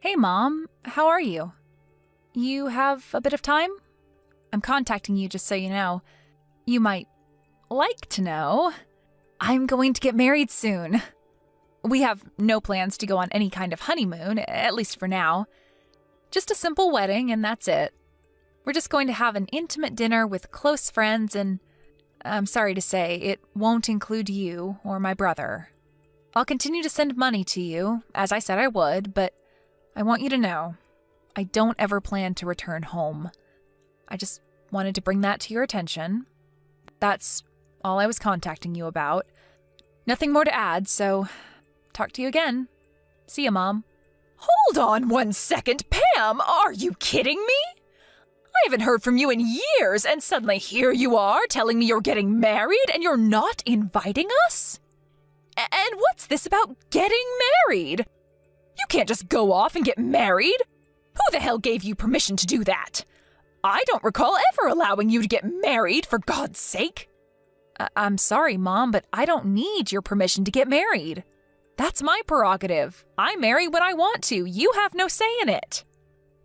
Hey, Mom. How are you? You have a bit of time? I'm contacting you just so you know. You might like to know. I'm going to get married soon. We have no plans to go on any kind of honeymoon, at least for now. Just a simple wedding, and that's it. We're just going to have an intimate dinner with close friends, and I'm sorry to say, it won't include you or my brother. I'll continue to send money to you, as I said I would, but I want you to know, I don't ever plan to return home. I just wanted to bring that to your attention. That's all I was contacting you about. Nothing more to add, so talk to you again. See ya, Mom. Hold on 1 second, Pam! Are you kidding me? I haven't heard from you in years, and suddenly here you are telling me you're getting married and you're not inviting us? And what's this about getting married? You can't just go off and get married. Who the hell gave you permission to do that? I don't recall ever allowing you to get married, for God's sake. I'm sorry, Mom, but I don't need your permission to get married. That's my prerogative. I marry when I want to. You have no say in it.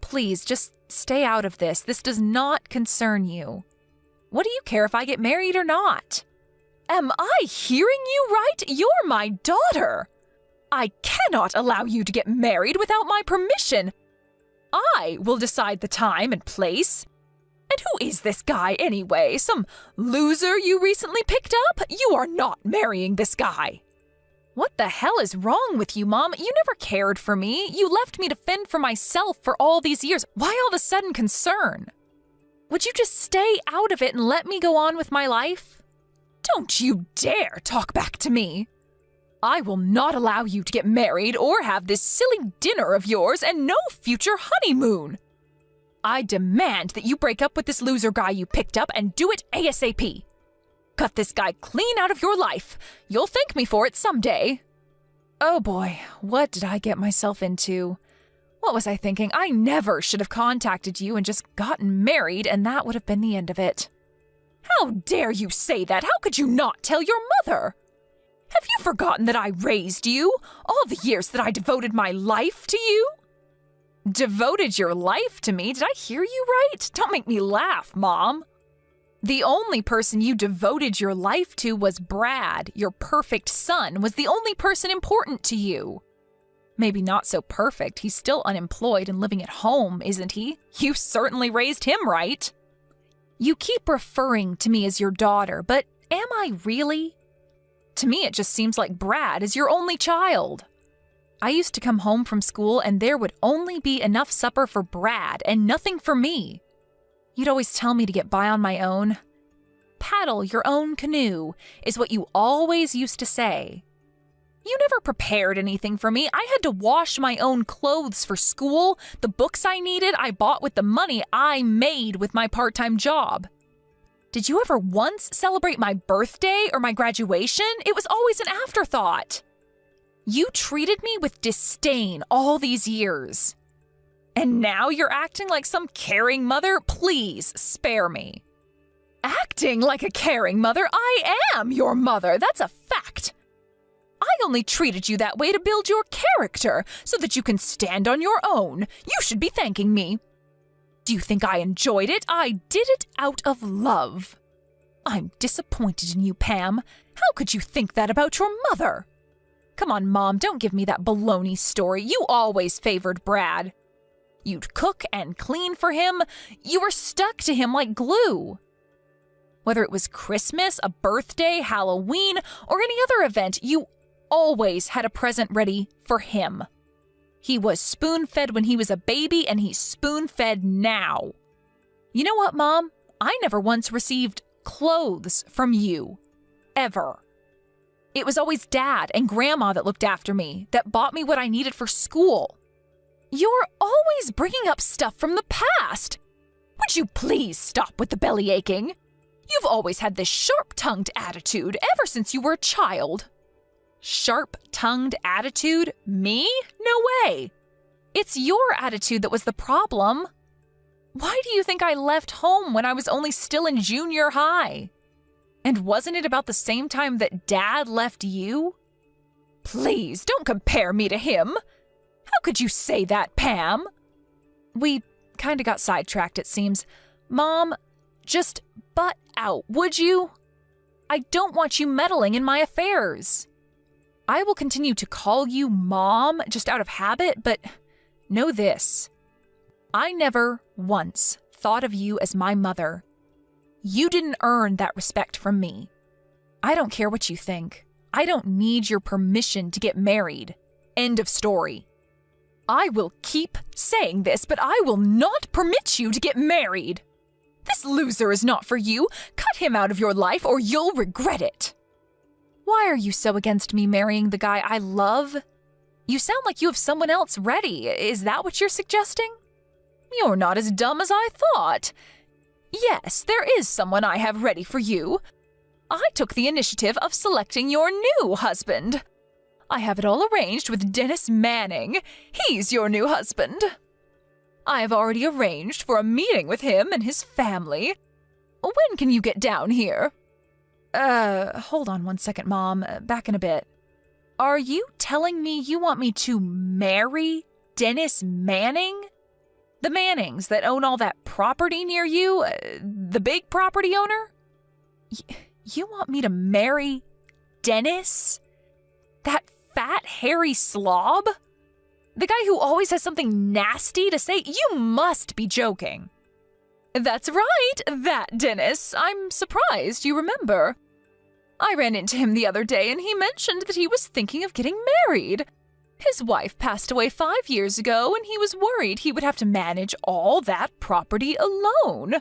Please, just stay out of this. This does not concern you. What do you care if I get married or not? Am I hearing you right? You're my daughter. I cannot allow you to get married without my permission. I will decide the time and place. And who is this guy anyway? Some loser you recently picked up? You are not marrying this guy. What the hell is wrong with you, Mom? You never cared for me. You left me to fend for myself for all these years. Why all of a sudden concern? Would you just stay out of it and let me go on with my life? Don't you dare talk back to me. I will not allow you to get married or have this silly dinner of yours and no future honeymoon. I demand that you break up with this loser guy you picked up and do it ASAP. Cut this guy clean out of your life. You'll thank me for it someday. Oh boy, what did I get myself into? What was I thinking? I never should have contacted you and just gotten married, and that would have been the end of it. How dare you say that? How could you not tell your mother? Have you forgotten that I raised you? All the years that I devoted my life to you? Devoted your life to me? Did I hear you right? Don't make me laugh, Mom. The only person you devoted your life to was Brad. Your perfect son was the only person important to you. Maybe not so perfect. He's still unemployed and living at home, isn't he? You certainly raised him right. You keep referring to me as your daughter, but am I really? To me, it just seems like Brad is your only child. I used to come home from school and there would only be enough supper for Brad and nothing for me. You'd always tell me to get by on my own. Paddle your own canoe is what you always used to say. You never prepared anything for me. I had to wash my own clothes for school. The books I needed, I bought with the money I made with my part-time job. Did you ever once celebrate my birthday or my graduation? It was always an afterthought. You treated me with disdain all these years. And now you're acting like some caring mother? Please, spare me. Acting like a caring mother? I am your mother. That's a fact. I only treated you that way to build your character so that you can stand on your own. You should be thanking me. Do you think I enjoyed it? I did it out of love. I'm disappointed in you, Pam. How could you think that about your mother? Come on, Mom, don't give me that baloney story. You always favored Brad. You'd cook and clean for him. You were stuck to him like glue. Whether it was Christmas, a birthday, Halloween, or any other event, you always had a present ready for him. He was spoon-fed when he was a baby, and he's spoon-fed now. You know what, Mom? I never once received clothes from you. Ever. It was always Dad and Grandma that looked after me, that bought me what I needed for school. You're always bringing up stuff from the past. Would you please stop with the belly aching? You've always had this sharp-tongued attitude ever since you were a child. Sharp-tongued attitude? Me? No way. It's your attitude that was the problem. Why do you think I left home when I was only still in junior high? And wasn't it about the same time that Dad left you? Please, don't compare me to him. How could you say that, Pam? We kind of got sidetracked, it seems. Mom, just butt out, would you? I don't want you meddling in my affairs. I will continue to call you Mom just out of habit, but know this. I never once thought of you as my mother. You didn't earn that respect from me. I don't care what you think. I don't need your permission to get married. End of story. I will keep saying this, but I will not permit you to get married. This loser is not for you. Cut him out of your life or you'll regret it. Why are you so against me marrying the guy I love? You sound like you have someone else ready. Is that what you're suggesting? You're not as dumb as I thought. Yes, there is someone I have ready for you. I took the initiative of selecting your new husband. I have it all arranged with Dennis Manning. He's your new husband. I have already arranged for a meeting with him and his family. When can you get down here? Hold on one second, Mom. Back in a bit. Are you telling me you want me to marry Dennis Manning? The Mannings that own all that property near you? The big property owner? You want me to marry Dennis? That fat, hairy slob? The guy who always has something nasty to say? You must be joking. That's right, that Dennis. I'm surprised you remember. I ran into him the other day and he mentioned that he was thinking of getting married. His wife passed away 5 years ago and he was worried he would have to manage all that property alone.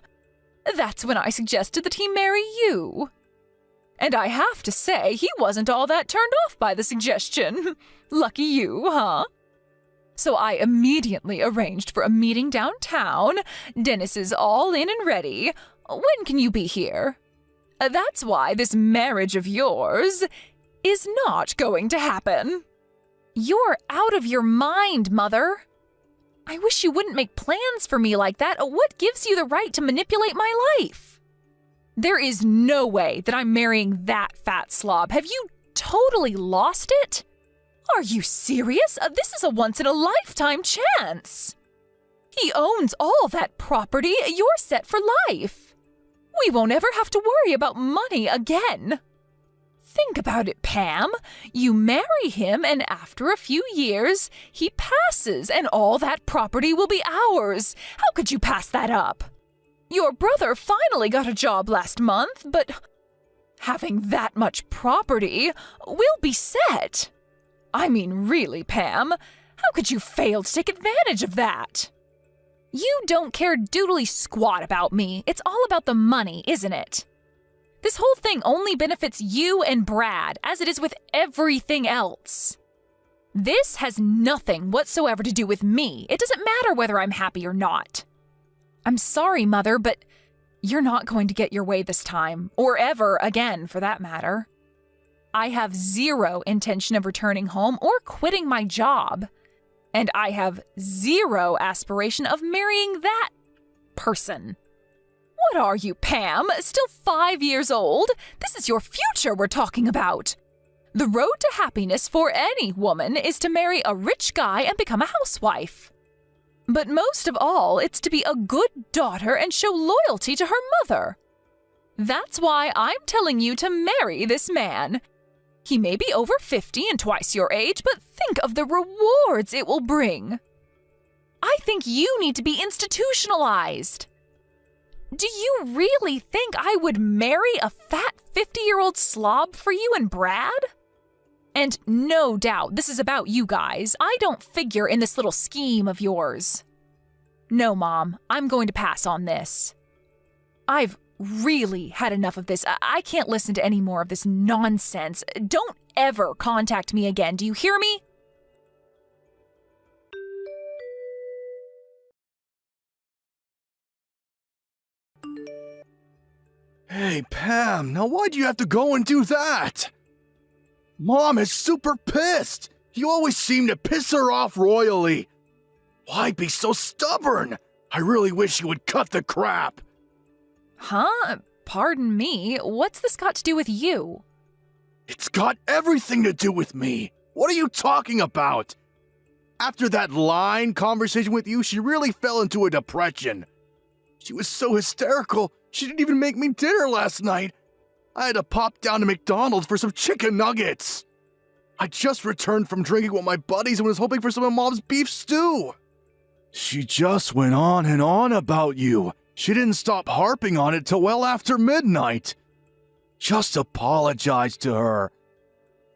That's when I suggested that he marry you. And I have to say, he wasn't all that turned off by the suggestion. Lucky you, huh? So I immediately arranged for a meeting downtown. Dennis is all in and ready. When can you be here? That's why this marriage of yours is not going to happen. You're out of your mind, Mother. I wish you wouldn't make plans for me like that. What gives you the right to manipulate my life? There is no way that I'm marrying that fat slob. Have you totally lost it? Are you serious? This is a once-in-a-lifetime chance. He owns all that property. You're set for life. We won't ever have to worry about money again. Think about it, Pam. You marry him, and after a few years, he passes, and all that property will be ours. How could you pass that up? Your brother finally got a job last month, but having that much property, we'll be set. I mean, really, Pam, how could you fail to take advantage of that? You don't care doodly squat about me. It's all about the money, isn't it? This whole thing only benefits you and Brad, as it is with everything else. This has nothing whatsoever to do with me. It doesn't matter whether I'm happy or not. I'm sorry, Mother, but you're not going to get your way this time, or ever again, for that matter. I have zero intention of returning home or quitting my job. And I have zero aspiration of marrying that person. What are you, Pam? Still 5 years old? This is your future we're talking about. The road to happiness for any woman is to marry a rich guy and become a housewife. But most of all, it's to be a good daughter and show loyalty to her mother. That's why I'm telling you to marry this man. He may be over 50 and twice your age, but think of the rewards it will bring. I think you need to be institutionalized. Do you really think I would marry a fat 50-year-old slob for you and Brad? And no doubt this is about you guys. I don't figure in this little scheme of yours. No, Mom, I'm going to pass on this. I've really had enough of this. I can't listen to any more of this nonsense. Don't ever contact me again. Do you hear me? Hey, Pam, now why'd you have to go and do that? Mom is super pissed. You always seem to piss her off royally. Why be so stubborn? I really wish you would cut the crap. Huh? Pardon me, what's this got to do with you? It's got everything to do with me. What are you talking about? After that line conversation with you, she really fell into a depression. She was so hysterical, she didn't even make me dinner last night. I had to pop down to McDonald's for some chicken nuggets. I just returned from drinking with my buddies and was hoping for some of Mom's beef stew. She just went on and on about you. She didn't stop harping on it till well after midnight. Just apologize to her.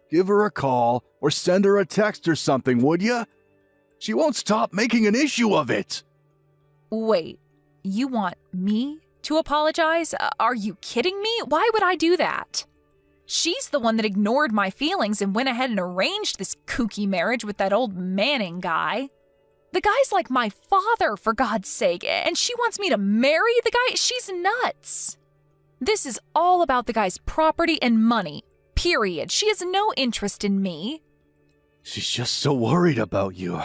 Give her a call or send her a text or something, would ya? She won't stop making an issue of it. Wait, you want me to apologize? Are you kidding me? Why would I do that? She's the one that ignored my feelings and went ahead and arranged this kooky marriage with that old Manning guy. The guy's like my father, for God's sake, and she wants me to marry the guy? She's nuts. This is all about the guy's property and money, period. She has no interest in me. She's just so worried about you.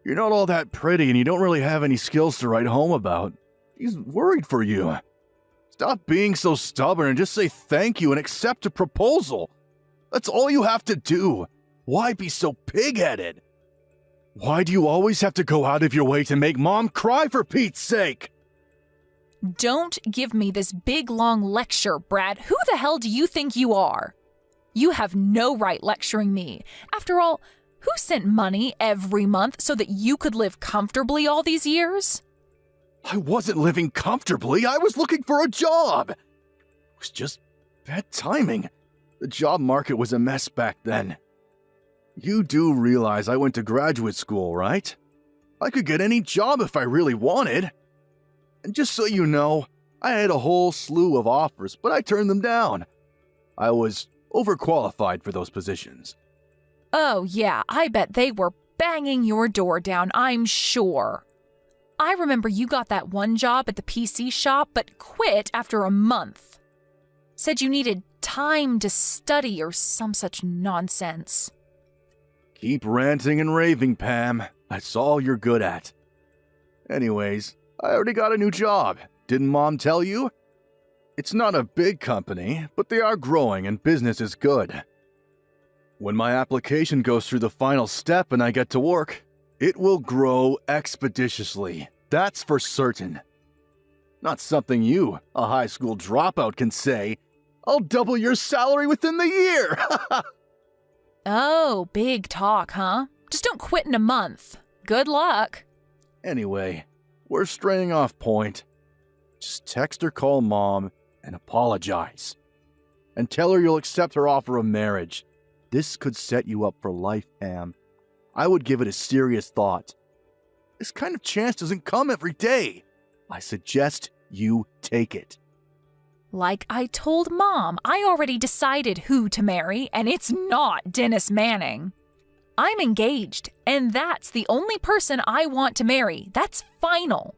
You're not all that pretty and you don't really have any skills to write home about. She's worried for you. Stop being so stubborn and just say thank you and accept a proposal. That's all you have to do. Why be so pig-headed? Why do you always have to go out of your way to make Mom cry, for Pete's sake? Don't give me this big long lecture, Brad. Who the hell do you think you are? You have no right lecturing me. After all, who sent money every month so that you could live comfortably all these years? I wasn't living comfortably. I was looking for a job. It was just bad timing. The job market was a mess back then. You do realize I went to graduate school, right? I could get any job if I really wanted. And just so you know, I had a whole slew of offers, but I turned them down. I was overqualified for those positions. Oh, yeah, I bet they were banging your door down, I'm sure. I remember you got that one job at the PC shop, but quit after a month. Said you needed time to study or some such nonsense. Keep ranting and raving, Pam. That's all you're good at. Anyways, I already got a new job. Didn't Mom tell you? It's not a big company, but they are growing and business is good. When my application goes through the final step and I get to work, it will grow expeditiously. That's for certain. Not something you, a high school dropout, can say. I'll double your salary within the year! Oh, big talk, huh? Just don't quit in a month. Good luck. Anyway, we're straying off point. Just text or call Mom and apologize. And tell her you'll accept her offer of marriage. This could set you up for life, Pam. I would give it a serious thought. This kind of chance doesn't come every day. I suggest you take it. Like I told Mom, I already decided who to marry, and it's not Dennis Manning. I'm engaged, and that's the only person I want to marry. That's final.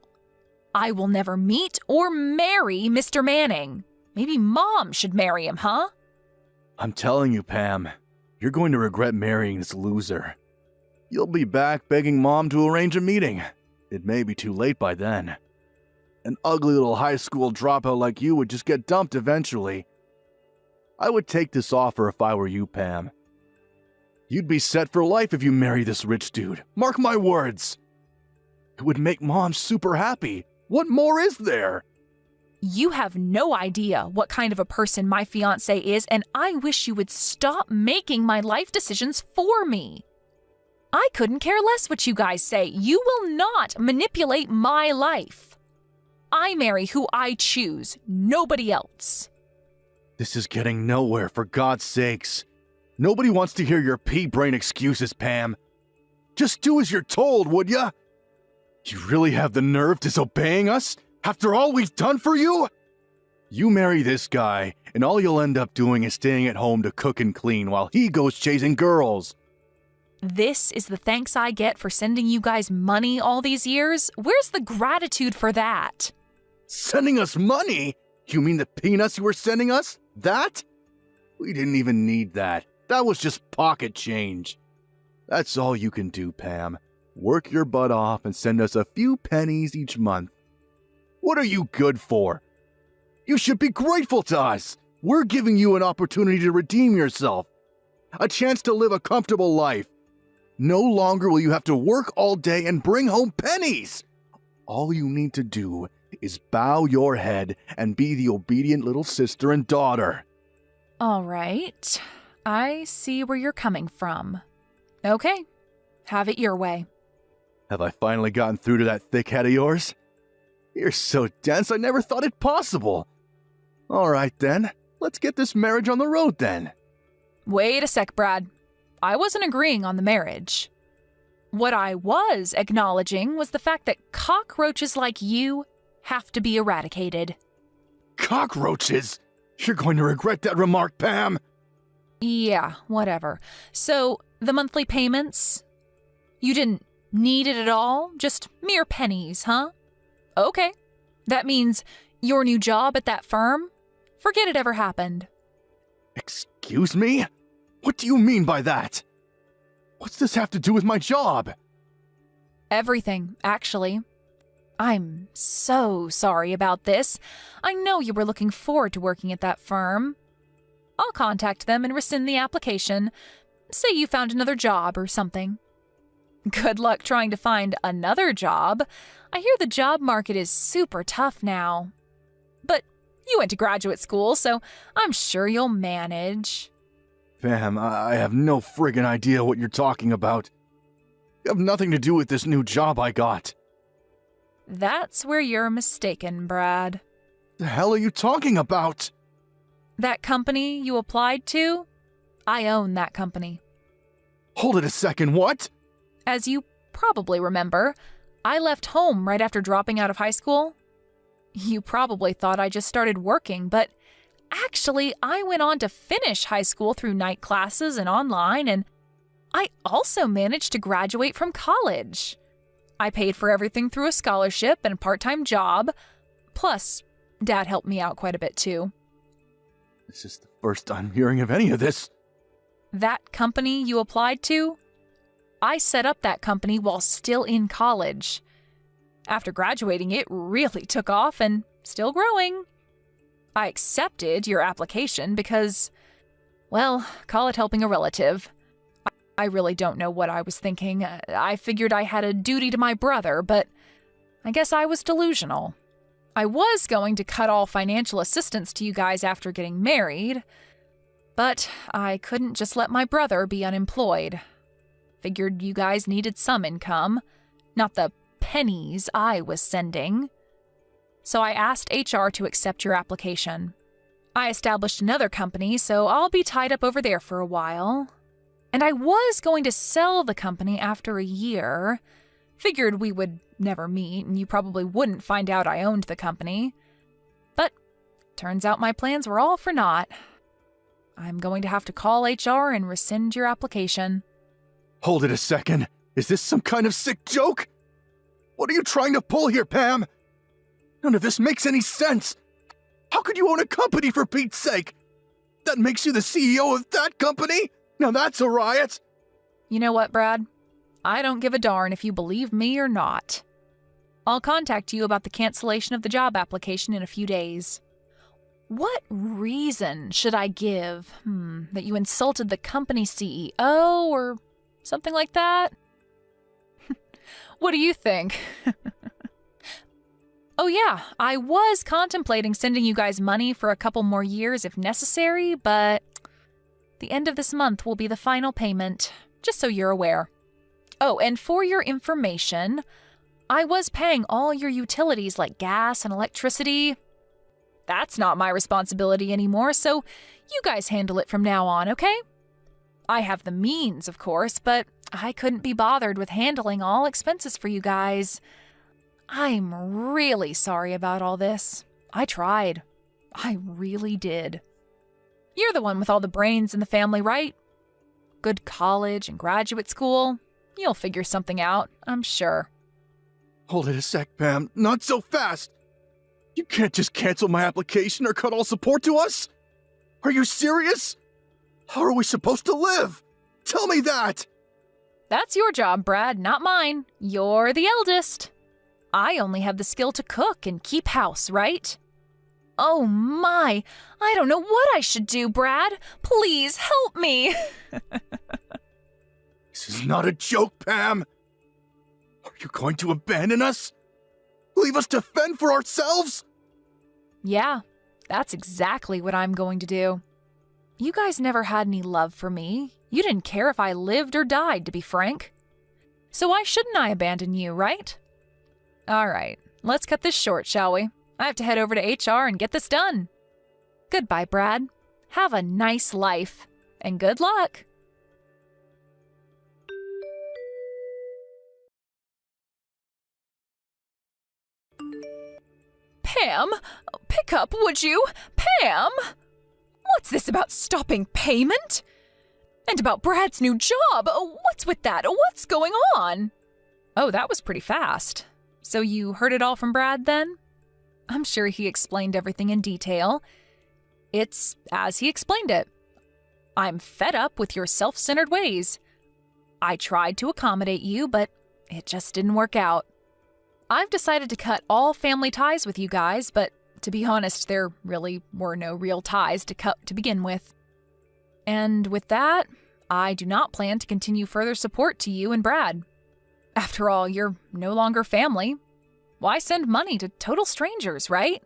I will never meet or marry Mr. Manning. Maybe Mom should marry him, huh? I'm telling you, Pam, you're going to regret marrying this loser. You'll be back begging Mom to arrange a meeting. It may be too late by then. An ugly little high school dropout like you would just get dumped eventually. I would take this offer if I were you, Pam. You'd be set for life if you marry this rich dude. Mark my words. It would make Mom super happy. What more is there? You have no idea what kind of a person my fiancé is, and I wish you would stop making my life decisions for me. I couldn't care less what you guys say. You will not manipulate my life. I marry who I choose, nobody else. This is getting nowhere, for God's sakes. Nobody wants to hear your pea-brain excuses, Pam. Just do as you're told, would ya? You really have the nerve disobeying us? After all we've done for you? You marry this guy, and all you'll end up doing is staying at home to cook and clean while he goes chasing girls. This is the thanks I get for sending you guys money all these years? Where's the gratitude for that? Sending us money? You mean the peanuts you were sending us? That? We didn't even need that. That was just pocket change. That's all you can do, Pam. Work your butt off and send us a few pennies each month. What are you good for? You should be grateful to us. We're giving you an opportunity to redeem yourself. A chance to live a comfortable life. No longer will you have to work all day and bring home pennies. All you need to do is bow your head and be the obedient little sister and daughter. All right. I see where you're coming from. Okay. Have it your way. Have I finally gotten through to that thick head of yours? You're so dense I never thought it possible. All right then, let's get this marriage on the road then. Wait a sec, Brad. I wasn't agreeing on the marriage. What I was acknowledging was the fact that cockroaches like you have to be eradicated. Cockroaches? You're going to regret that remark, Pam. Yeah, whatever. So, the monthly payments? You didn't need it at all? Just mere pennies, huh? Okay. That means your new job at that firm? Forget it ever happened. Excuse me? What do you mean by that? What's this have to do with my job? Everything, actually. I'm so sorry about this. I know you were looking forward to working at that firm. I'll contact them and rescind the application. Say you found another job or something. Good luck trying to find another job. I hear the job market is super tough now. But you went to graduate school, so I'm sure you'll manage. Pam, I have no friggin' idea what you're talking about. You have nothing to do with this new job I got. That's where you're mistaken, Brad. The hell are you talking about? That company you applied to? I own that company. Hold it a second, what? As you probably remember, I left home right after dropping out of high school. You probably thought I just started working, but actually I went on to finish high school through night classes and online, and I also managed to graduate from college. I paid for everything through a scholarship and a part-time job. Plus, Dad helped me out quite a bit too. This is the first I'm hearing of any of this. That company you applied to? I set up that company while still in college. After graduating, it really took off and still growing. I accepted your application because, well, call it helping a relative. I really don't know what I was thinking. I figured I had a duty to my brother, but I guess I was delusional. I was going to cut all financial assistance to you guys after getting married, but I couldn't just let my brother be unemployed. Figured you guys needed some income, not the pennies I was sending. So I asked HR to accept your application. I established another company, so I'll be tied up over there for a while. And I was going to sell the company after a year. Figured we would never meet, and you probably wouldn't find out I owned the company. But turns out my plans were all for naught. I'm going to have to call HR and rescind your application. Hold it a second. Is this some kind of sick joke? What are you trying to pull here, Pam? None of this makes any sense. How could you own a company, for Pete's sake? That makes you the CEO of that company? Now that's a riot. You know what, Brad? I don't give a darn if you believe me or not. I'll contact you about the cancellation of the job application in a few days. What reason should I give? That you insulted the company CEO or something like that? What do you think? Oh yeah, I was contemplating sending you guys money for a couple more years if necessary, but the end of this month will be the final payment, just so you're aware. Oh, and for your information, I was paying all your utilities like gas and electricity. That's not my responsibility anymore, so you guys handle it from now on, okay? I have the means, of course, but I couldn't be bothered with handling all expenses for you guys. I'm really sorry about all this. I tried. I really did. You're the one with all the brains in the family, right? Good college and graduate school. You'll figure something out, I'm sure. Hold it a sec, Pam. Not so fast. You can't just cancel my application or cut all support to us. Are you serious? How are we supposed to live? Tell me that. That's your job, Brad, not mine. You're the eldest. I only have the skill to cook and keep house, right? Oh my, I don't know what I should do, Brad. Please help me. This is not a joke, Pam. Are you going to abandon us? Leave us to fend for ourselves? Yeah, that's exactly what I'm going to do. You guys never had any love for me. You didn't care if I lived or died, to be frank. So why shouldn't I abandon you, right? All right, let's cut this short, shall we? I have to head over to HR and get this done. Goodbye, Brad. Have a nice life, and good luck. Pam, pick up, would you? Pam! What's this about stopping payment? And about Brad's new job? What's with that? What's going on? Oh, that was pretty fast. So you heard it all from Brad then? I'm sure he explained everything in detail. It's as he explained it. I'm fed up with your self-centered ways. I tried to accommodate you, but it just didn't work out. I've decided to cut all family ties with you guys, but to be honest, there really were no real ties to cut to begin with. And with that, I do not plan to continue further support to you and Brad. After all, you're no longer family. Why send money to total strangers, right?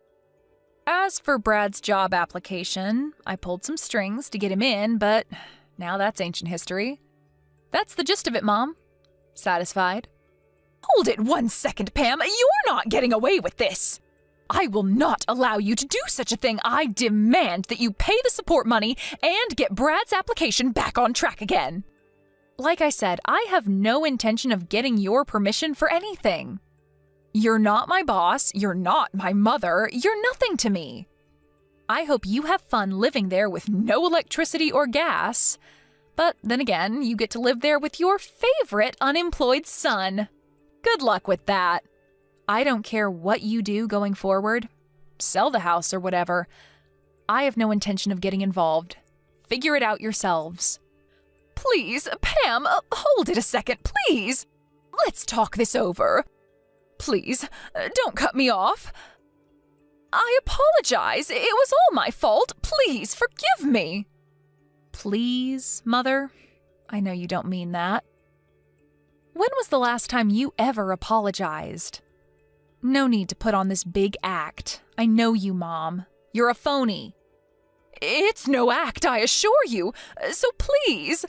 As for Brad's job application, I pulled some strings to get him in, but now that's ancient history. That's the gist of it, Mom. Satisfied? Hold it 1 second, Pam. You're not getting away with this. I will not allow you to do such a thing. I demand that you pay the support money and get Brad's application back on track again. Like I said, I have no intention of getting your permission for anything. You're not my boss, you're not my mother, you're nothing to me. I hope you have fun living there with no electricity or gas. But then again, you get to live there with your favorite unemployed son. Good luck with that. I don't care what you do going forward. Sell the house or whatever. I have no intention of getting involved. Figure it out yourselves. Please, Pam, hold it a second, please. Let's talk this over. Please, don't cut me off. I apologize. It was all my fault. Please, forgive me. Please, Mother? I know you don't mean that. When was the last time you ever apologized? No need to put on this big act. I know you, Mom. You're a phony. It's no act, I assure you. So please,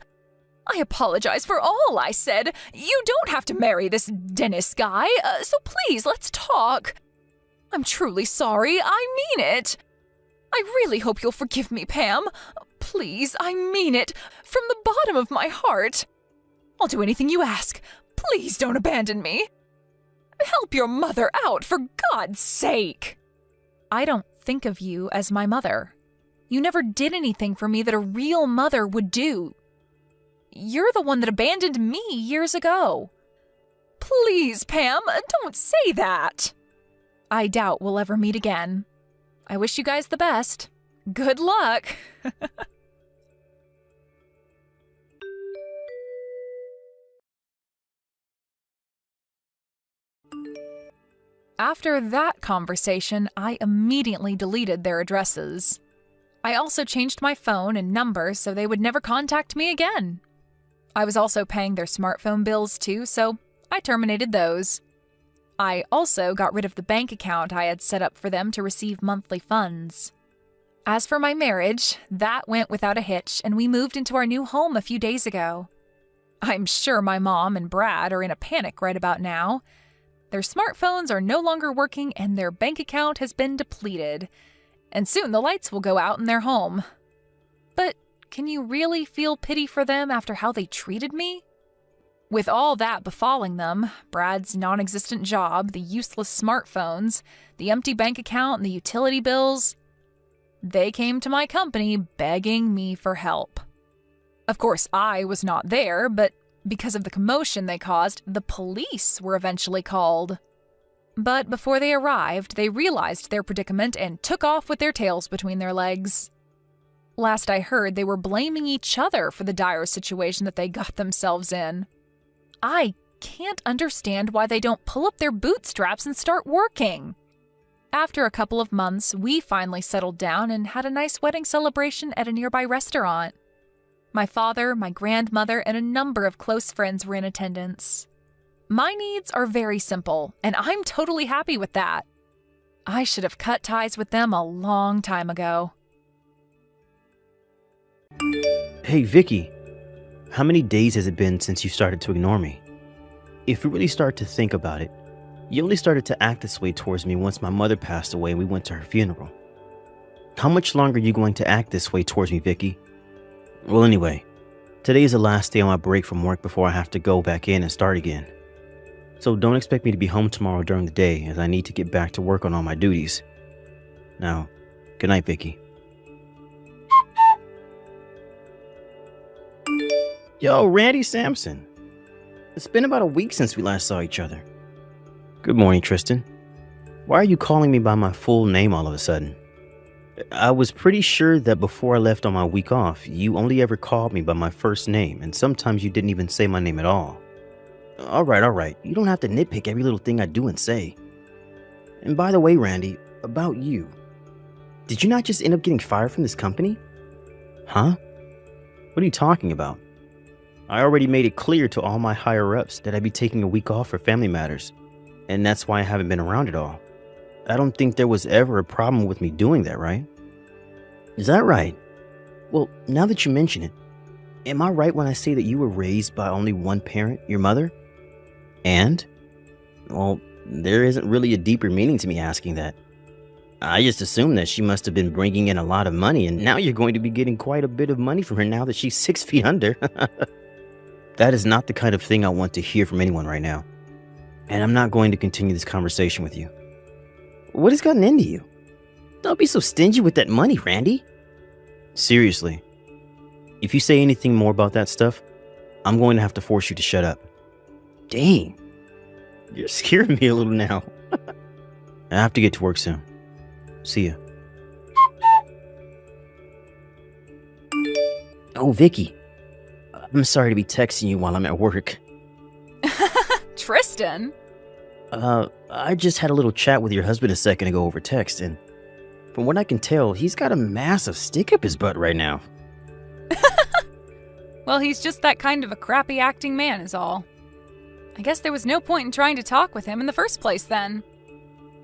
I apologize for all I said. You don't have to marry this Dennis guy, so please, let's talk. I'm truly sorry. I mean it. I really hope you'll forgive me, Pam. Please, I mean it. From the bottom of my heart. I'll do anything you ask. Please don't abandon me. Help your mother out, for God's sake. I don't think of you as my mother. You never did anything for me that a real mother would do. You're the one that abandoned me years ago. Please, Pam, don't say that. I doubt we'll ever meet again. I wish you guys the best. Good luck. After that conversation, I immediately deleted their addresses. I also changed my phone and number so they would never contact me again. I was also paying their smartphone bills too, so I terminated those. I also got rid of the bank account I had set up for them to receive monthly funds. As for my marriage, that went without a hitch, and we moved into our new home a few days ago. I'm sure my mom and Brad are in a panic right about now. Their smartphones are no longer working and their bank account has been depleted. And soon the lights will go out in their home. But can you really feel pity for them after how they treated me? With all that befalling them, Brad's non-existent job, the useless smartphones, the empty bank account, and the utility bills, they came to my company begging me for help. Of course, I was not there, but because of the commotion they caused, the police were eventually called. But before they arrived, they realized their predicament and took off with their tails between their legs. Last I heard, they were blaming each other for the dire situation that they got themselves in. I can't understand why they don't pull up their bootstraps and start working. After a couple of months, we finally settled down and had a nice wedding celebration at a nearby restaurant. My father, my grandmother, and a number of close friends were in attendance. My needs are very simple, and I'm totally happy with that. I should have cut ties with them a long time ago. Hey, Vicky. How many days has it been since you started to ignore me? If you really start to think about it, you only started to act this way towards me once my mother passed away and we went to her funeral. How much longer are you going to act this way towards me, Vicky? Well, anyway, today is the last day on my break from work before I have to go back in and start again. So don't expect me to be home tomorrow during the day, as I need to get back to work on all my duties. Now, good night, Vicky. Yo, Randy Sampson. It's been about a week since we last saw each other. Good morning, Tristan. Why are you calling me by my full name all of a sudden? I was pretty sure that before I left on my week off, you only ever called me by my first name, and sometimes you didn't even say my name at all. All right. You don't have to nitpick every little thing I do and say. And by the way, Randy, about you. Did you not just end up getting fired from this company? Huh? What are you talking about? I already made it clear to all my higher-ups that I'd be taking a week off for family matters, and that's why I haven't been around at all. I don't think there was ever a problem with me doing that, right? Is that right? Well, now that you mention it, am I right when I say that you were raised by only one parent, your mother? And? Well, there isn't really a deeper meaning to me asking that. I just assumed that she must have been bringing in a lot of money, and now you're going to be getting quite a bit of money from her now that she's 6 feet under. That is not the kind of thing I want to hear from anyone right now. And I'm not going to continue this conversation with you. What has gotten into you? Don't be so stingy with that money, Randy. Seriously. If you say anything more about that stuff, I'm going to have to force you to shut up. Dang. You're scaring me a little now. I have to get to work soon. See ya. Oh, Vicky. I'm sorry to be texting you while I'm at work. Tristan? I just had a little chat with your husband a second ago over text, and from what I can tell, he's got a massive stick up his butt right now. Well, he's just that kind of a crappy acting man is all. I guess there was no point in trying to talk with him in the first place then.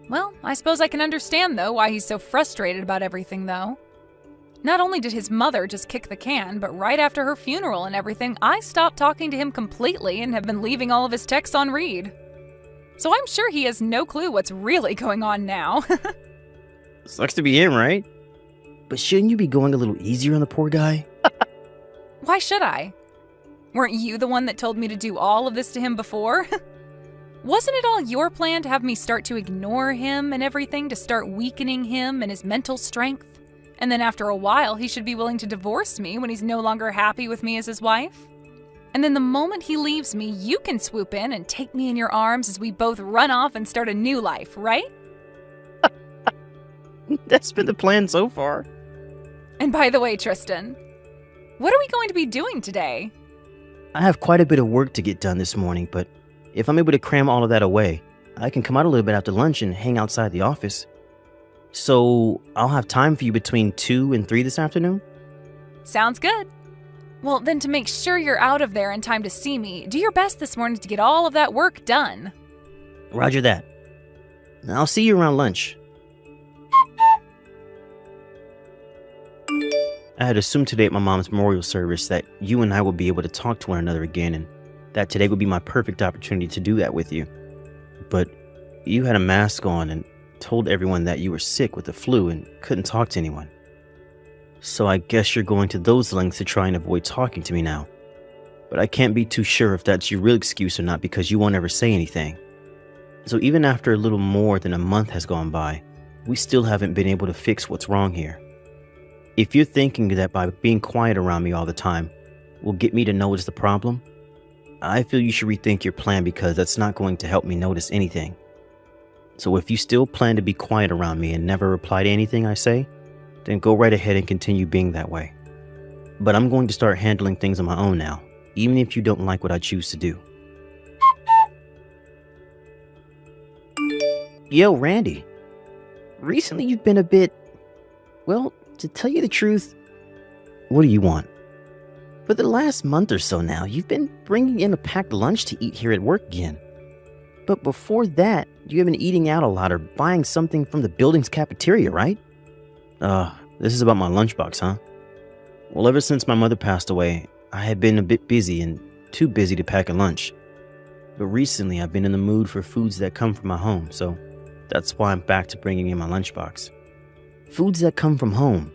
Well, I suppose I can understand, though, why he's so frustrated about everything, though. Not only did his mother just kick the can, but right after her funeral and everything, I stopped talking to him completely and have been leaving all of his texts on read. So I'm sure he has no clue what's really going on now. Sucks to be him, right? But shouldn't you be going a little easier on the poor guy? Why should I? Weren't you the one that told me to do all of this to him before? Wasn't it all your plan to have me start to ignore him and everything, to start weakening him and his mental strength? And then after a while, he should be willing to divorce me when he's no longer happy with me as his wife? And then the moment he leaves me, you can swoop in and take me in your arms as we both run off and start a new life, right? That's been the plan so far. And by the way, Tristan, what are we going to be doing today? I have quite a bit of work to get done this morning, but if I'm able to cram all of that away, I can come out a little bit after lunch and hang outside the office. So I'll have time for you between 2 and 3 this afternoon? Sounds good. Well, then to make sure you're out of there in time to see me, do your best this morning to get all of that work done. Roger that. I'll see you around lunch. I had assumed today at my mom's memorial service that you and I would be able to talk to one another again, and that today would be my perfect opportunity to do that with you. But you had a mask on and told everyone that you were sick with the flu and couldn't talk to anyone. So I guess you're going to those lengths to try and avoid talking to me now. But I can't be too sure if that's your real excuse or not, because you won't ever say anything. So even after a little more than a month has gone by, we still haven't been able to fix what's wrong here. If you're thinking that by being quiet around me all the time will get me to notice the problem, I feel you should rethink your plan, because that's not going to help me notice anything. So if you still plan to be quiet around me and never reply to anything I say, then go right ahead and continue being that way. But I'm going to start handling things on my own now, even if you don't like what I choose to do. Yo, Randy. Recently you've been a bit... Well, to tell you the truth, what do you want? For the last month or so now, you've been bringing in a packed lunch to eat here at work again. But before that, you have been eating out a lot or buying something from the building's cafeteria, right? This is about my lunchbox, huh? Well, ever since my mother passed away, I have been a bit busy and too busy to pack a lunch. But recently, I've been in the mood for foods that come from my home, so that's why I'm back to bringing in my lunchbox. Foods that come from home.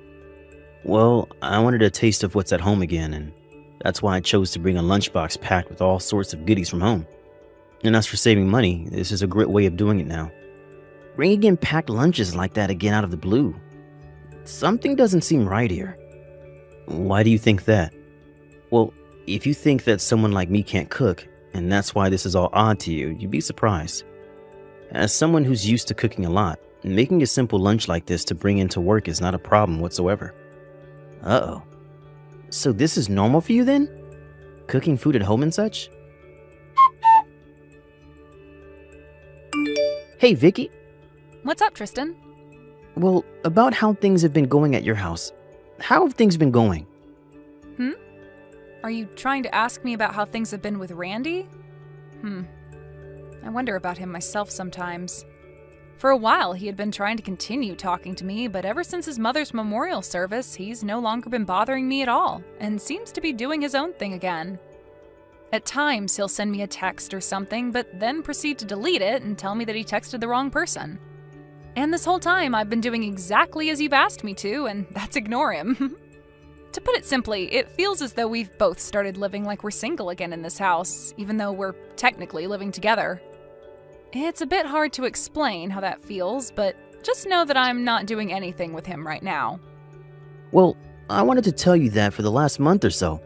Well, I wanted a taste of what's at home again, and that's why I chose to bring a lunchbox packed with all sorts of goodies from home. And as for saving money, this is a great way of doing it now. Bringing in packed lunches like that again out of the blue. Something doesn't seem right here. Why do you think that? Well, if you think that someone like me can't cook, and that's why this is all odd to you, you'd be surprised. As someone who's used to cooking a lot, making a simple lunch like this to bring into work is not a problem whatsoever. Uh-oh. So this is normal for you then? Cooking food at home and such? Hey, Vicky. What's up, Tristan? Well, about how things have been going at your house. How have things been going? Are you trying to ask me about how things have been with Randy? I wonder about him myself sometimes. For a while, he had been trying to continue talking to me, but ever since his mother's memorial service, he's no longer been bothering me at all, and seems to be doing his own thing again. At times, he'll send me a text or something, but then proceed to delete it and tell me that he texted the wrong person. And this whole time, I've been doing exactly as you've asked me to, and that's ignore him. To put it simply, it feels as though we've both started living like we're single again in this house, even though we're technically living together. It's a bit hard to explain how that feels, but just know that I'm not doing anything with him right now. Well, I wanted to tell you that for the last month or so,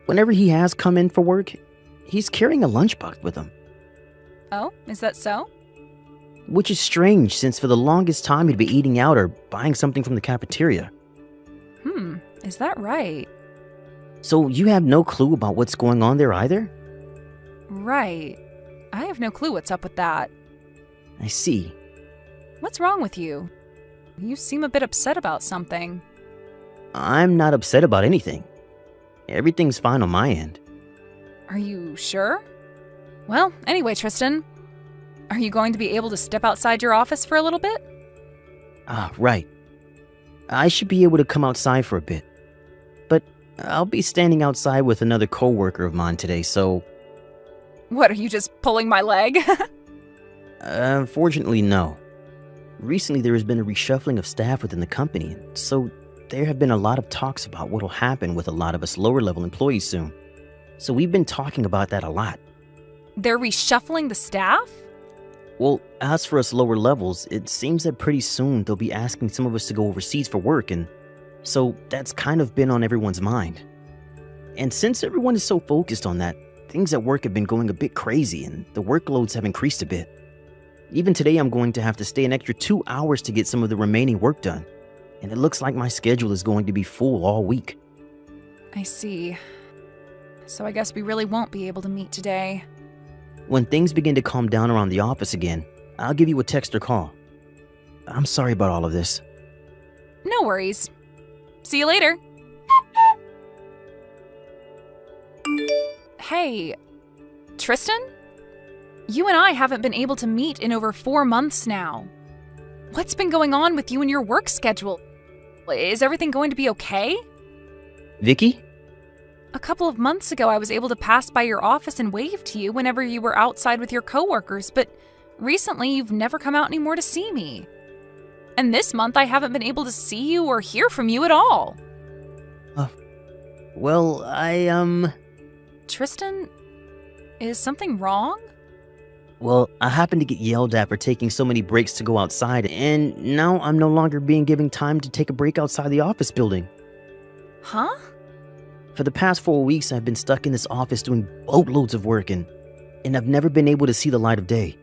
whenever he has come in for work, he's carrying a lunchbox with him. Oh, is that so? Which is strange, since for the longest time he'd be eating out or buying something from the cafeteria. Is that right? So you have no clue about what's going on there either? Right. I have no clue what's up with that. I see. What's wrong with you? You seem a bit upset about something. I'm not upset about anything. Everything's fine on my end. Are you sure? Well, anyway, Tristan, are you going to be able to step outside your office for a little bit? Right. I should be able to come outside for a bit. But I'll be standing outside with another coworker of mine today, so... What, are you just pulling my leg? Unfortunately, no. Recently, there has been a reshuffling of staff within the company, so there have been a lot of talks about what will happen with a lot of us lower-level employees soon. So we've been talking about that a lot. They're reshuffling the staff? Well, as for us lower levels, it seems that pretty soon they'll be asking some of us to go overseas for work, and so that's kind of been on everyone's mind. And since everyone is so focused on that, things at work have been going a bit crazy and the workloads have increased a bit. Even today I'm going to have to stay an extra 2 hours to get some of the remaining work done, and it looks like my schedule is going to be full all week. I see. So I guess we really won't be able to meet today. When things begin to calm down around the office again, I'll give you a text or call. I'm sorry about all of this. No worries. See you later. Hey, Tristan? You and I haven't been able to meet in over 4 months now. What's been going on with you and your work schedule? Is everything going to be okay? Vicky? A couple of months ago, I was able to pass by your office and wave to you whenever you were outside with your coworkers, but recently you've never come out anymore to see me. And this month, I haven't been able to see you or hear from you at all. Well, Tristan, is something wrong? Well, I happened to get yelled at for taking so many breaks to go outside, and now I'm no longer being given time to take a break outside the office building. Huh? For the past 4 weeks, I've been stuck in this office doing boatloads of work, and I've never been able to see the light of day.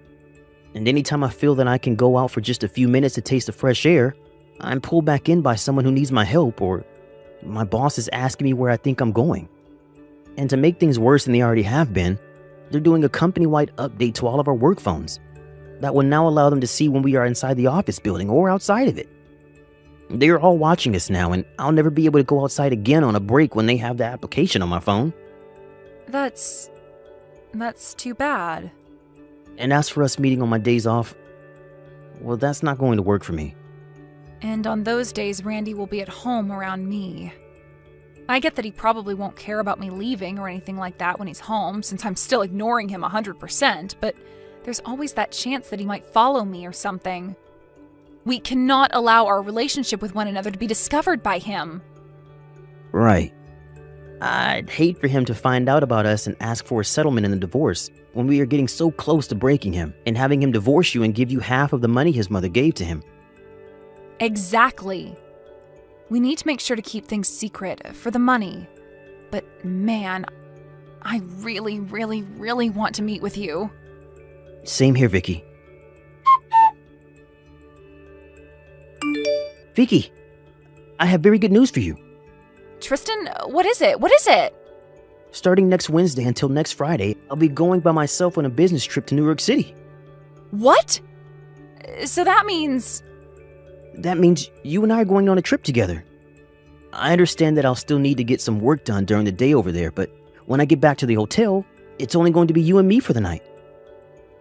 And anytime I feel that I can go out for just a few minutes to taste the fresh air, I'm pulled back in by someone who needs my help, or my boss is asking me where I think I'm going. And to make things worse than they already have been, they're doing a company-wide update to all of our work phones that will now allow them to see when we are inside the office building or outside of it. They're all watching us now, and I'll never be able to go outside again on a break when they have the application on my phone. That's too bad. And as for us meeting on my days off, well, that's not going to work for me. And on those days, Randy will be at home around me. I get that he probably won't care about me leaving or anything like that when he's home, since I'm still ignoring him 100%, but there's always that chance that he might follow me or something. We cannot allow our relationship with one another to be discovered by him. Right. I'd hate for him to find out about us and ask for a settlement in the divorce when we are getting so close to breaking him and having him divorce you and give you half of the money his mother gave to him. Exactly. We need to make sure to keep things secret for the money. But man, I really, really, really want to meet with you. Same here, Vicky. Vicky, I have very good news for you. Tristan, what is it? What is it? Starting next Wednesday until next Friday, I'll be going by myself on a business trip to New York City. What? So that means... That means you and I are going on a trip together. I understand that I'll still need to get some work done during the day over there, but when I get back to the hotel, it's only going to be you and me for the night.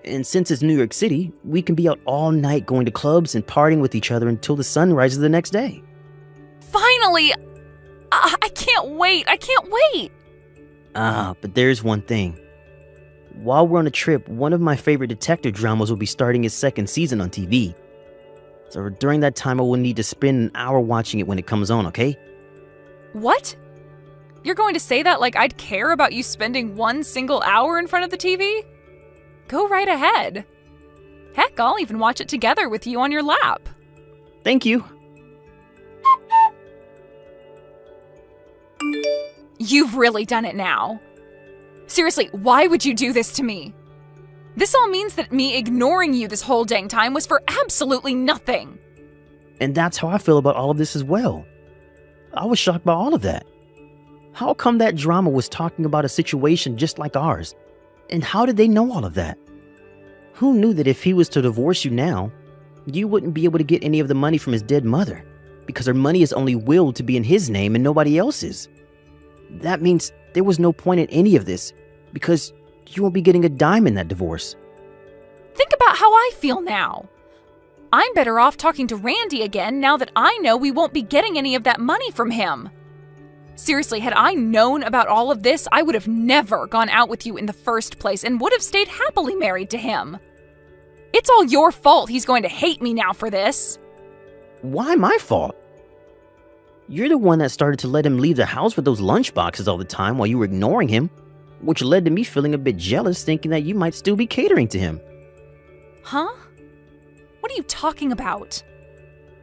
And since it's New York City, we can be out all night going to clubs and partying with each other until the sun rises the next day. Finally! I can't wait! I can't wait! But there's one thing. While we're on a trip, one of my favorite detective dramas will be starting its second season on TV. So during that time, I will need to spend an hour watching it when it comes on, okay? What? You're going to say that like I'd care about you spending one single hour in front of the TV? Go right ahead. Heck, I'll even watch it together with you on your lap. Thank you. You've really done it now. Seriously, why would you do this to me? This all means that me ignoring you this whole dang time was for absolutely nothing. And that's how I feel about all of this as well. I was shocked by all of that. How come that drama was talking about a situation just like ours? And how did they know all of that? Who knew that if he was to divorce you now, you wouldn't be able to get any of the money from his dead mother, because her money is only willed to be in his name and nobody else's? That means there was no point in any of this, because you won't be getting a dime in that divorce. Think about how I feel now. I'm better off talking to Randy again now that I know we won't be getting any of that money from him. Seriously, had I known about all of this, I would have never gone out with you in the first place and would have stayed happily married to him. It's all your fault he's going to hate me now for this. Why my fault? You're the one that started to let him leave the house with those lunch boxes all the time while you were ignoring him, which led to me feeling a bit jealous, thinking that you might still be catering to him. Huh? What are you talking about?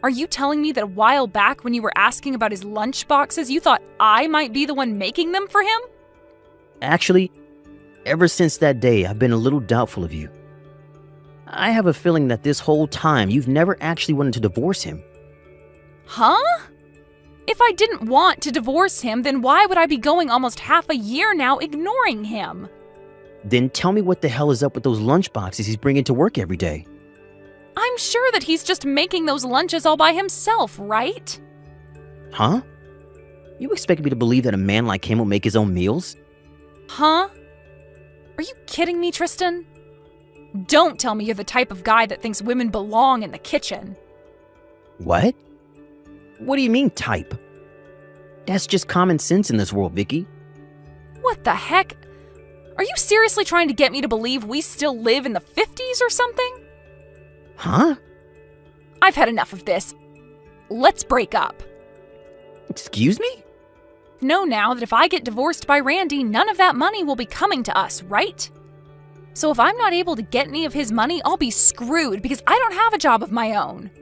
Are you telling me that a while back when you were asking about his lunch boxes, you thought I might be the one making them for him? Actually, ever since that day, I've been a little doubtful of you. I have a feeling that this whole time you've never actually wanted to divorce him. Huh? If I didn't want to divorce him, then why would I be going almost half a year now ignoring him? Then tell me what the hell is up with those lunch boxes he's bringing to work every day. I'm sure that he's just making those lunches all by himself, right? Huh? You expect me to believe that a man like him will make his own meals? Huh? Are you kidding me, Tristan? Don't tell me you're the type of guy that thinks women belong in the kitchen. What? What do you mean, type? That's just common sense in this world, Vicky. What the heck? Are you seriously trying to get me to believe we still live in the 50s or something? Huh? I've had enough of this. Let's break up. Excuse me? Know now that if I get divorced by Randy, none of that money will be coming to us, right? So if I'm not able to get any of his money, I'll be screwed because I don't have a job of my own.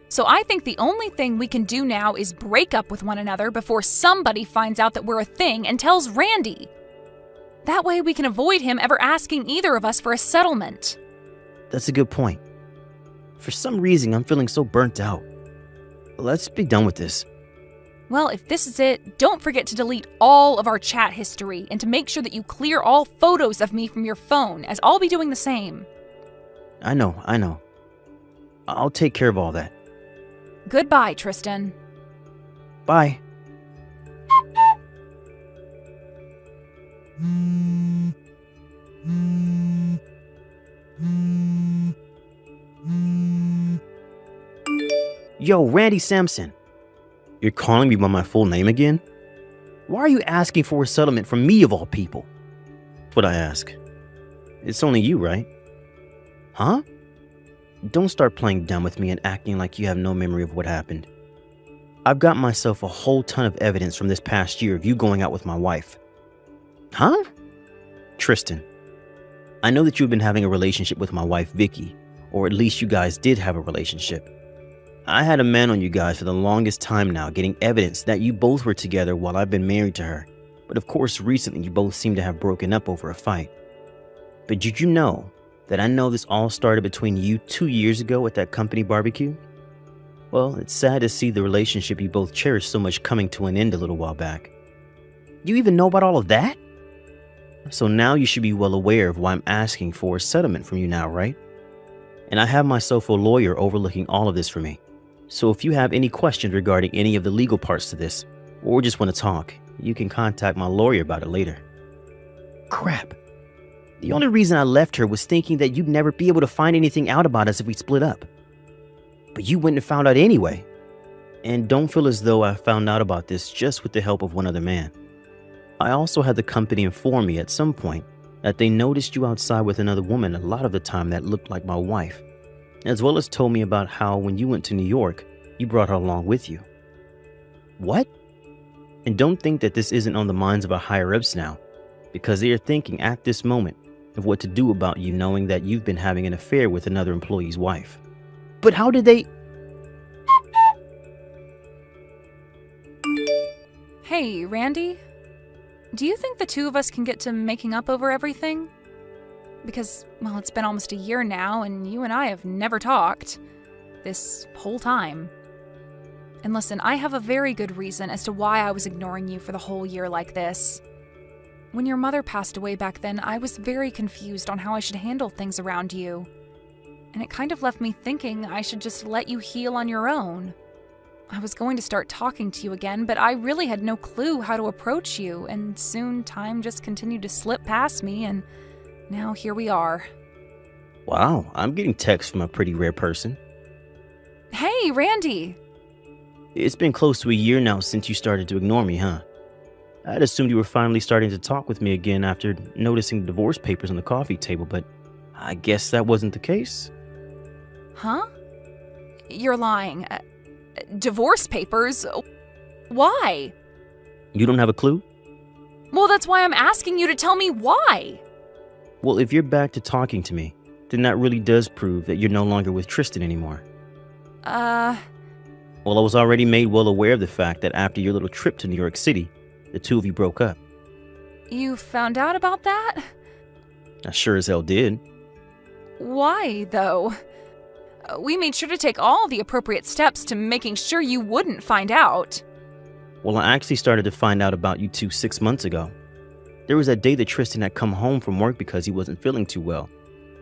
So I think the only thing we can do now is break up with one another before somebody finds out that we're a thing and tells Randy. That way we can avoid him ever asking either of us for a settlement. That's a good point. For some reason, I'm feeling so burnt out. Let's be done with this. Well, if this is it, don't forget to delete all of our chat history and to make sure that you clear all photos of me from your phone, as I'll be doing the same. I know. I'll take care of all that. Goodbye, Tristan. Bye. Yo, Randy Sampson. You're calling me by my full name again? Why are you asking for a settlement from me of all people? That's what I ask. It's only you, right? Huh? Don't start playing dumb with me and acting like you have no memory of what happened. I've got myself a whole ton of evidence from this past year of you going out with my wife. Huh? Tristan, I know that you've been having a relationship with my wife, Vicky, or at least you guys did have a relationship. I had a man on you guys for the longest time now, getting evidence that you both were together while I've been married to her. But of course, recently you both seem to have broken up over a fight. But did you know that I know this all started between you 2 years ago at that company barbecue? Well, it's sad to see the relationship you both cherished so much coming to an end a little while back. You even know about all of that? So now you should be well aware of why I'm asking for a settlement from you now, right? And I have myself a lawyer overlooking all of this for me. So if you have any questions regarding any of the legal parts to this, or just want to talk, you can contact my lawyer about it later. Crap. The only reason I left her was thinking that you'd never be able to find anything out about us if we split up. But you wouldn't have found out anyway. And don't feel as though I found out about this just with the help of one other man. I also had the company inform me at some point that they noticed you outside with another woman a lot of the time that looked like my wife, as well as told me about how when you went to New York, you brought her along with you. What? And don't think that this isn't on the minds of our higher-ups now, because they are thinking at this moment of what to do about you knowing that you've been having an affair with another employee's wife. But how did they... Hey, Randy? Do you think the two of us can get to making up over everything? Because, well, it's been almost a year now, and you and I have never talked. This whole time. And listen, I have a very good reason as to why I was ignoring you for the whole year like this. When your mother passed away back then, I was very confused on how I should handle things around you. And it kind of left me thinking I should just let you heal on your own. I was going to start talking to you again, but I really had no clue how to approach you, and soon time just continued to slip past me, and now here we are. Wow, I'm getting texts from a pretty rare person. Hey, Randy! It's been close to a year now since you started to ignore me, huh? I'd assumed you were finally starting to talk with me again after noticing the divorce papers on the coffee table, but I guess that wasn't the case. Huh? You're lying. Divorce papers? Why? You don't have a clue? Well, that's why I'm asking you to tell me why. Well, if you're back to talking to me, then that really does prove that you're no longer with Tristan anymore. Well, I was already made well aware of the fact that after your little trip to New York City, the two of you broke up. You found out about that? I sure as hell did. Why, though? We made sure to take all the appropriate steps to making sure you wouldn't find out. Well, I actually started to find out about you two 6 months ago. There was that day that Tristan had come home from work because he wasn't feeling too well,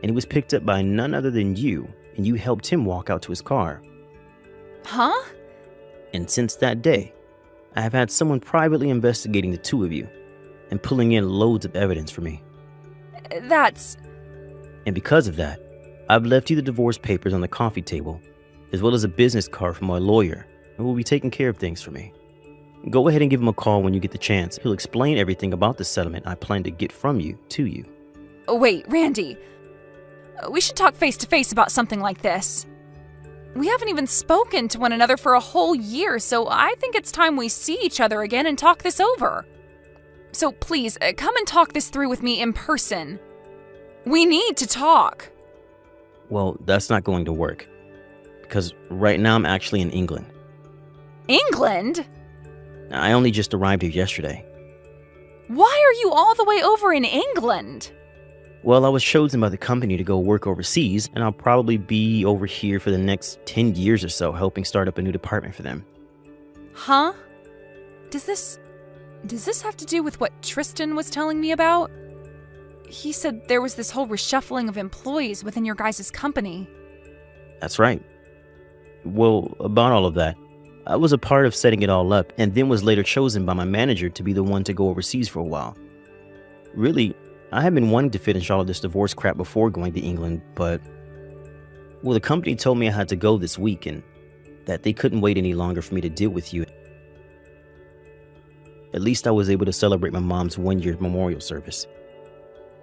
and he was picked up by none other than you, and you helped him walk out to his car. Huh? And since that day, I have had someone privately investigating the two of you and pulling in loads of evidence for me. That's... And because of that, I've left you the divorce papers on the coffee table, as well as a business card from my lawyer, who will be taking care of things for me. Go ahead and give him a call when you get the chance. He'll explain everything about the settlement I plan to get from you to you. Wait, Randy. We should talk face to face about something like this. We haven't even spoken to one another for a whole year, so I think it's time we see each other again and talk this over. So please, come and talk this through with me in person. We need to talk. Well, that's not going to work, because right now I'm actually in England. England? I only just arrived here yesterday. Why are you all the way over in England? Well, I was chosen by the company to go work overseas, and I'll probably be over here for the next 10 years or so, helping start up a new department for them. Huh? Does this have to do with what Tristan was telling me about? He said there was this whole reshuffling of employees within your guys' company. That's right. Well, about all of that, I was a part of setting it all up and then was later chosen by my manager to be the one to go overseas for a while. Really, I had been wanting to finish all of this divorce crap before going to England, but well, the company told me I had to go this week and that they couldn't wait any longer for me to deal with you. At least I was able to celebrate my mom's 1-year memorial service.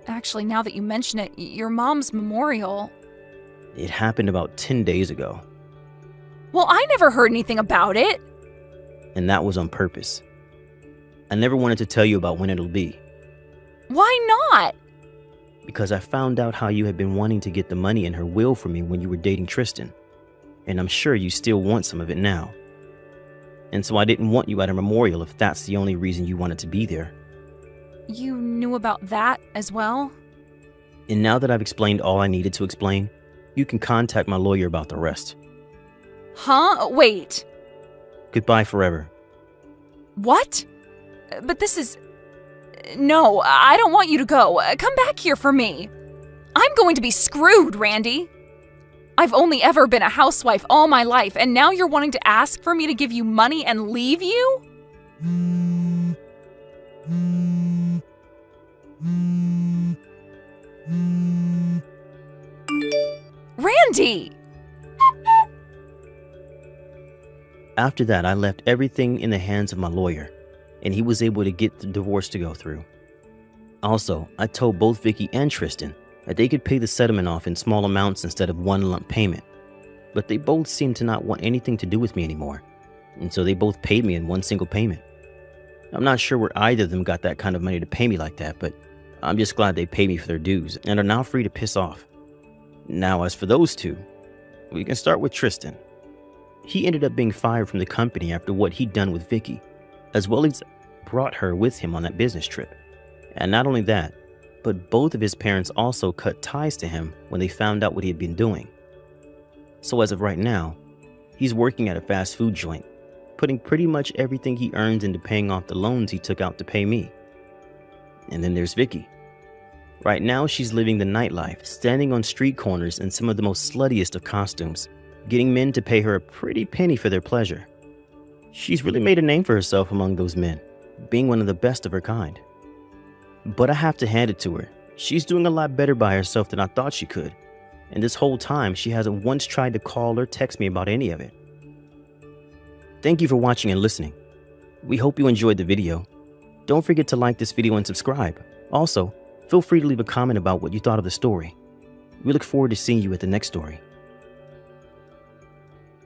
Actually, now that you mention it, your mom's memorial. It happened about 10 days ago, Well, I never heard anything about it. and that was on purpose. I never wanted to tell you about when it'll be, Why not? because I found out how you had been wanting to get the money in her will for me when you were dating Tristan, and I'm sure you still want some of it now. And so I didn't want you at her memorial if that's the only reason you wanted to be there. You knew about that as well? And now that I've explained all I needed to explain, you can contact my lawyer about the rest. Huh? Wait. Goodbye forever. What? But this is... No, I don't want you to go. Come back here for me. I'm going to be screwed, Randy. I've only ever been a housewife all my life, and now you're wanting to ask for me to give you money and leave you? Randy! After that, I left everything in the hands of my lawyer, and he was able to get the divorce to go through. Also, I told both Vicky and Tristan that they could pay the settlement off in small amounts instead of one lump payment, but they both seemed to not want anything to do with me anymore, and so they both paid me in one single payment. I'm not sure where either of them got that kind of money to pay me like that, but I'm just glad they paid me for their dues and are now free to piss off. Now, as for those two, we can start with Tristan. He ended up being fired from the company after what he'd done with Vicky, as well as brought her with him on that business trip. And not only that, but both of his parents also cut ties to him when they found out what he had been doing. So as of right now, he's working at a fast food joint, putting pretty much everything he earns into paying off the loans he took out to pay me. And then there's Vicky. Right now, she's living the nightlife, standing on street corners in some of the most sluttiest of costumes, getting men to pay her a pretty penny for their pleasure. She's really made a name for herself among those men, being one of the best of her kind. But I have to hand it to her. She's doing a lot better by herself than I thought she could. And this whole time, she hasn't once tried to call or text me about any of it. Thank you for watching and listening. We hope you enjoyed the video. Don't forget to like this video and subscribe. Also, feel free to leave a comment about what you thought of the story. We look forward to seeing you at the next story.